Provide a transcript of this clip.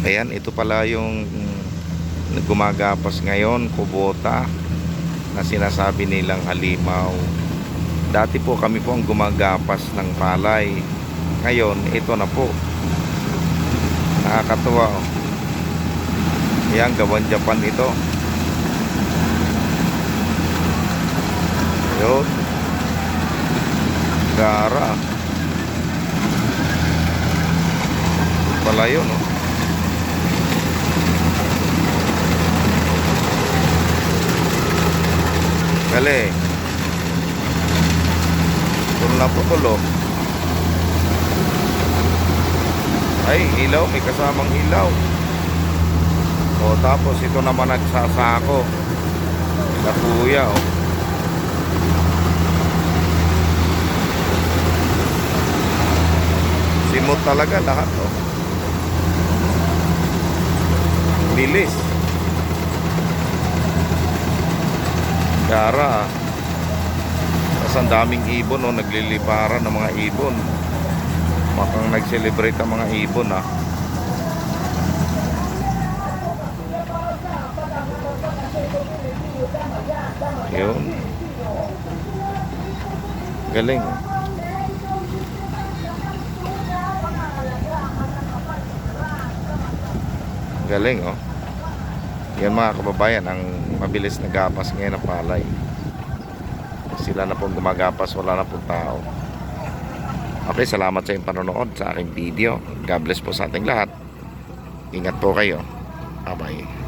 Ayan, ito pala yung gumagapas ngayon, kubota na sinasabi nilang halimaw. Dati po kami po ang gumagapas ng palay. Ngayon, ito na po. Nakakatuwa oh. Ayan, gawan Japan ito. Yun. Gara. Pala yun oh. Kali. Putol na putol oh. Ay, ilaw. May kasamang ilaw. O, tapos ito naman nagsasako. Na kuya oh. Simot talaga lahat oh. Bilis. Gara. Tapos ang daming ibon oh, nagliliparan ng mga ibon. Makang nag-celebrate ang mga ibon ah. Yun. Galing. Galing oh. Yan mga kababayan, ang mabilis na gapas ngayon ng palay. Sila na pong gumagapas, wala na pong tao. Okay, salamat sa inyong panonood sa aking video. God bless po sa ating lahat. Ingat po kayo. Bye bye.